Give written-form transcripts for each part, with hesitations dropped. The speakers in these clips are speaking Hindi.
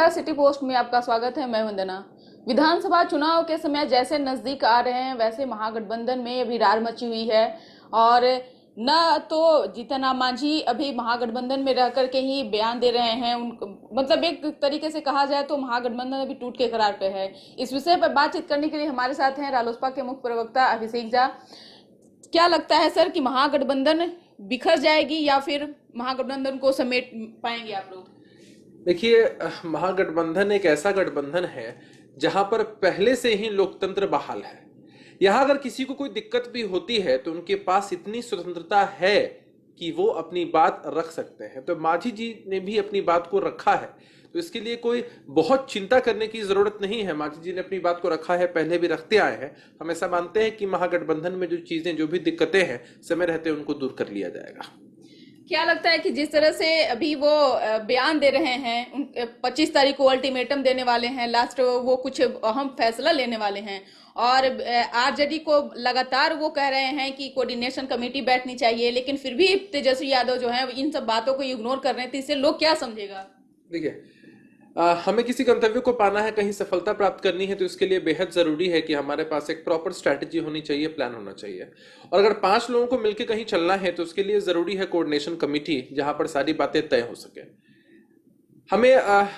नमस्कार, सिटी पोस्ट में आपका स्वागत है। मैं वंदना। विधानसभा चुनाव के समय जैसे नजदीक आ रहे हैं वैसे महागठबंधन में अभी रार मची हुई है और न तो जीतन राम मांझी अभी महागठबंधन में रह करके ही बयान दे रहे हैं। मतलब एक तरीके से कहा जाए तो महागठबंधन अभी टूट के करार पे है। इस विषय पर बातचीत करने के लिए हमारे साथ हैं रालोसपा के मुख्य प्रवक्ता अभिषेक झा। क्या लगता है सर कि महागठबंधन बिखर जाएगी या फिर महागठबंधन को समेट पाएंगे आप लोग? देखिए, महागठबंधन एक ऐसा गठबंधन है जहां पर पहले से ही लोकतंत्र बहाल है। यहां अगर किसी को कोई दिक्कत भी होती है तो उनके पास इतनी स्वतंत्रता है कि वो अपनी बात रख सकते हैं। तो मांझी जी ने भी अपनी बात को रखा है, तो इसके लिए कोई बहुत चिंता करने की जरूरत नहीं है। मांझी जी ने अपनी बात को रखा है, पहले भी रखते आए हैं। हम ऐसा मानते हैं कि महागठबंधन में जो चीजें, जो भी दिक्कतें हैं, समय रहते उनको दूर कर लिया जाएगा। क्या लगता है कि जिस तरह से अभी वो बयान दे रहे हैं, 25 तारीख को अल्टीमेटम देने वाले हैं, लास्ट वो कुछ अहम फैसला लेने वाले हैं और आरजेडी को लगातार वो कह रहे हैं कि कोऑर्डिनेशन कमेटी बैठनी चाहिए, लेकिन फिर भी तेजस्वी यादव जो है इन सब बातों को इग्नोर कर रहे थे। इससे लोग क्या समझेगा? देखिए, हमें किसी गंतव्य को पाना है, कहीं सफलता प्राप्त करनी है, तो इसके लिए बेहद जरूरी है कि हमारे पास एक प्रॉपर स्ट्रैटेजी होनी चाहिए, प्लान होना चाहिए। और अगर 5 लोगों को मिलकर कहीं चलना है तो उसके लिए जरूरी है कोऑर्डिनेशन कमेटी, जहां पर सारी बातें तय हो सके। हमें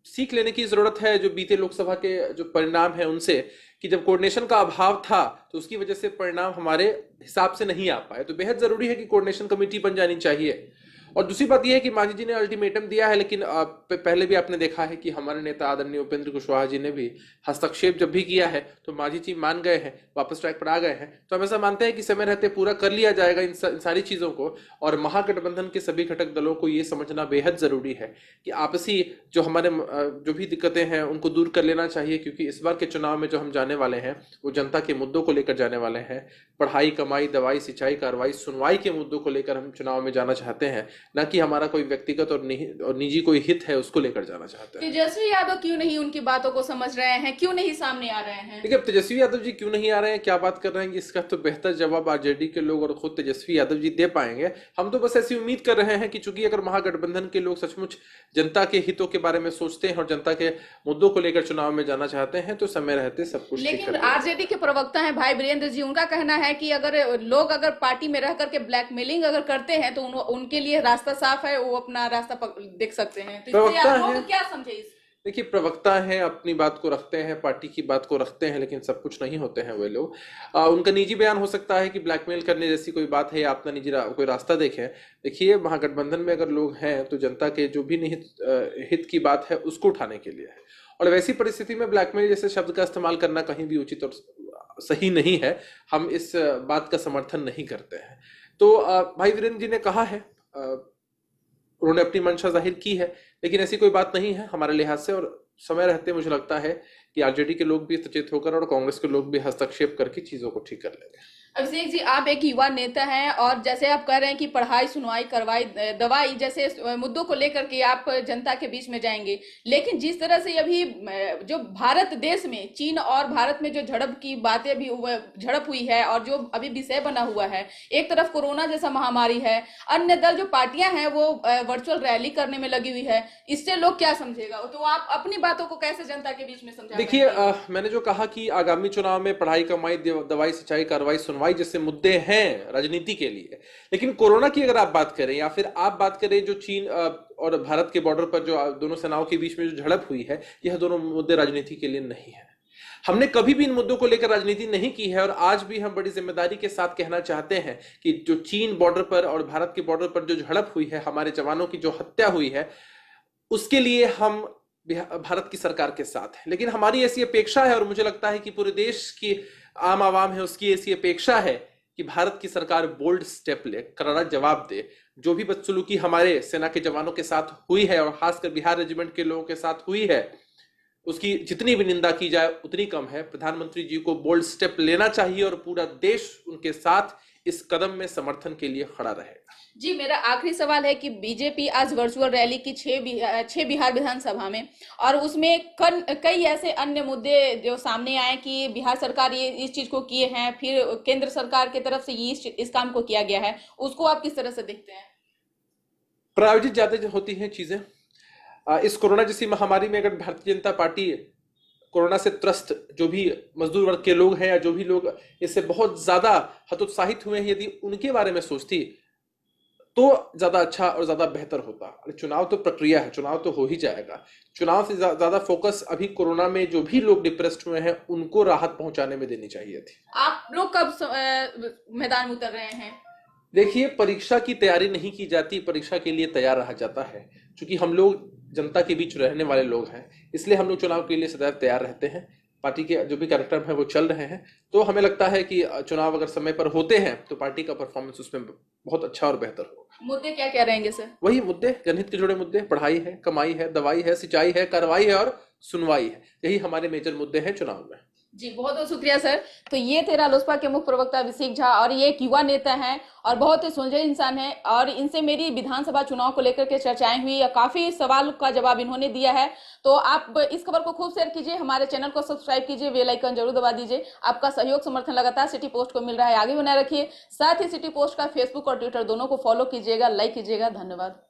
सीख लेने की जरूरत है जो बीते लोकसभा के जो परिणाम है उनसे, कि जब कोऑर्डिनेशन का अभाव था तो उसकी वजह से परिणाम हमारे हिसाब से नहीं आ पाए। तो बेहद जरूरी है कि कोऑर्डिनेशन कमेटी बन जानी चाहिए। और दूसरी बात यह है कि मांझी जी ने अल्टीमेटम दिया है, लेकिन पहले भी आपने देखा है कि हमारे नेता आदरणीय उपेंद्र कुशवाहा जी ने भी हस्तक्षेप जब भी किया है तो मांझी जी मान गए हैं, वापस ट्रैक पर आ गए हैं। तो हम ऐसा मानते हैं कि समय रहते पूरा कर लिया जाएगा इन सारी चीजों को। और महागठबंधन के सभी घटक दलों को ये समझना बेहद जरूरी है कि आपसी जो हमारे जो भी दिक्कतें हैं उनको दूर कर लेना चाहिए, क्योंकि इस बार के चुनाव में जो हम जाने वाले हैं वो जनता के मुद्दों को लेकर जाने वाले हैं। पढ़ाई, कमाई, दवाई, सिंचाई, कार्रवाई, सुनवाई के मुद्दों को लेकर हम चुनाव में जाना चाहते हैं, न कि हमारा कोई व्यक्तिगत और निजी कोई हित है उसको लेकर जाना चाहते हैं। तेजस्वी यादव क्यों नहीं उनकी बातों को समझ रहे हैं, क्यों नहीं सामने आ रहे हैं? देखिए, अब तेजस्वी यादव जी क्यों नहीं आ रहे हैं, क्या बात कर रहे हैं, इसका तो बेहतर जवाब आरजेडी के लोग और खुद तेजस्वी यादव जी दे पाएंगे। हम तो बस ऐसी उम्मीद कर रहे हैं कि चूंकि अगर महागठबंधन के लोग सचमुच जनता के हितों के बारे में सोचते हैं और जनता के मुद्दों को लेकर चुनाव में जाना चाहते हैं तो समय रहते सब कुछ। लेकिन आरजेडी के प्रवक्ता हैं भाई वीरेंद्र जी, उनका कहना है कि अगर लोग पार्टी में रह करके ब्लैकमेलिंग अगर करते हैं तो उनके लिए रास्ता साफ है, वो अपना रास्ता देख सकते हैं। तो इससे आप लोग क्या समझे इस? देखिए, प्रवक्ता हैं, अपनी बात को रखते हैं, पार्टी की बात को रखते हैं, लेकिन सब कुछ नहीं होते हैं वे लोग। उनका निजी बयान हो सकता है कि ब्लैकमेल करने जैसी कोई बात है या अपना निजी कोई रास्ता देखें। देखिए, महागठबंधन में अगर लोग हैं तो जनता के जो भी निहित हित की बात है उसको उठाने के लिए है। और वैसी परिस्थिति में ब्लैकमेल जैसे शब्द का इस्तेमाल करना कहीं भी उचित और सही नहीं है। हम इस बात का समर्थन नहीं करते हैं। तो भाई वीरेंद्र जी ने कहा है, उन्होंने अपनी मंशा जाहिर की है, लेकिन ऐसी कोई बात नहीं है हमारे लिहाज से। और समय रहते मुझे लगता है कि आरजेडी के लोग भी सचेत होकर और कांग्रेस के लोग भी हस्तक्षेप करके चीजों को ठीक कर लेंगे। अभिषेक जी, आप एक युवा नेता हैं और जैसे आप कह रहे हैं कि पढ़ाई, सुनवाई, करवाई, दवाई जैसे मुद्दों को लेकर के आप जनता के बीच में जाएंगे, लेकिन जिस तरह से अभी जो भारत देश में चीन और भारत में जो झड़प की बातें भी झड़प हुई है और जो अभी विषय बना हुआ है, एक तरफ कोरोना जैसा महामारी है, अन्य दल जो पार्टियां हैं वो वर्चुअल रैली करने में लगी हुई है, इससे लोग क्या समझेगा? तो आप अपनी बातों को कैसे जनता के बीच में समझा? देखिए, मैंने जो कहा कि आगामी चुनाव में पढ़ाई, कमाई, दवाई, सिंचाई, कार्रवाई, सुनवाई जैसे मुद्दे हैं राजनीति के लिए, लेकिन कोरोना की अगर आप बात करें या फिर आप बात करें जो चीन और भारत के बॉर्डर पर जो दोनों सेनाओं के बीच में जो झड़प हुई है, यह दोनों मुद्दे राजनीति के लिए नहीं है। हमने कभी भी इन मुद्दों को लेकर राजनीति नहीं की है और आज भी हम बड़ी जिम्मेदारी के साथ कहना चाहते हैं कि जो चीन बॉर्डर पर और भारत के बॉर्डर पर जो झड़प हुई है, हमारे जवानों की जो हत्या हुई है, उसके लिए हम भारत की सरकार के साथ है। लेकिन हमारी ऐसी अपेक्षा है और मुझे लगता है कि पूरे देश की आम आवाम है उसकी ऐसी अपेक्षा है कि भारत की सरकार बोल्ड स्टेप ले, करारा जवाब दे। जो भी बदसलूकी हमारे सेना के जवानों के साथ हुई है और खासकर बिहार रेजिमेंट के लोगों के साथ हुई है, उसकी जितनी भी निंदा की जाए उतनी कम है। प्रधानमंत्री जी को बोल्ड स्टेप लेना चाहिए और पूरा देश उनके साथ इस कदम में समर्थन के लिए खड़ा रहेगा। जी, मेरा आखिरी सवाल है कि बीजेपी आज वर्चुअल रैली की 6 बिहार विधानसभा में, और उसमें कई ऐसे अन्य मुद्दे जो सामने आए कि बिहार सरकार ये इस चीज को किए हैं, फिर केंद्र सरकार की तरफ से ये इस काम को किया गया है, उसको आप किस तरह से देखते हैं? प्रायोजित ज्यादा होती हैं चीजें। इस कोरोना जैसी महामारी में अगर भारतीय जनता पार्टी कोरोना से त्रस्त जो भी मजदूर वर्ग के लोग हैं या जो भी लोग इससे बहुत ज्यादा हतोत्साहित हुए हैं, यदि उनके बारे में सोचती तो ज्यादा अच्छा और ज्यादा बेहतर होता। अरे चुनाव तो प्रक्रिया है, चुनाव तो हो ही जाएगा। चुनाव से ज्यादा फोकस अभी कोरोना में जो भी लोग डिप्रेस्ड हुए हैं उनको राहत पहुंचाने में देनी चाहिए थी। आप लोग कब मैदान में उतर रहे हैं? देखिए, परीक्षा की तैयारी नहीं की जाती, परीक्षा के लिए तैयार रहा जाता है। क्योंकि हम लोग जनता के बीच रहने वाले लोग हैं, इसलिए हम लोग चुनाव के लिए सदैव तैयार रहते हैं। पार्टी के जो भी कार्यक्रम है वो चल रहे हैं, तो हमें लगता है कि चुनाव अगर समय पर होते हैं तो पार्टी का परफॉर्मेंस उसमें बहुत अच्छा और बेहतर होगा। मुद्दे क्या क्या रहेंगे सर? वही मुद्दे, जनहित के जुड़े मुद्दे, पढ़ाई है, कमाई है, दवाई है, सिंचाई है, कार्रवाई है और सुनवाई है। यही हमारे मेजर मुद्दे हैं चुनाव में। जी बहुत बहुत शुक्रिया सर। तो ये थे रालोसपा के मुख्य प्रवक्ता अभिषेक झा, और ये एक युवा नेता हैं और बहुत ही सुलझे इंसान हैं, और इनसे मेरी विधानसभा चुनाव को लेकर के चर्चाएं हुई, काफी सवाल का जवाब इन्होंने दिया है। तो आप इस खबर को खूब शेयर कीजिए, हमारे चैनल को सब्सक्राइब कीजिए, बेल आइकन जरूर दबा दीजिए। आपका सहयोग समर्थन लगातार सिटी पोस्ट को मिल रहा है, आगे बनाए रखिए। साथ ही सिटी पोस्ट का फेसबुक और ट्विटर दोनों को फॉलो कीजिएगा, लाइक कीजिएगा। धन्यवाद।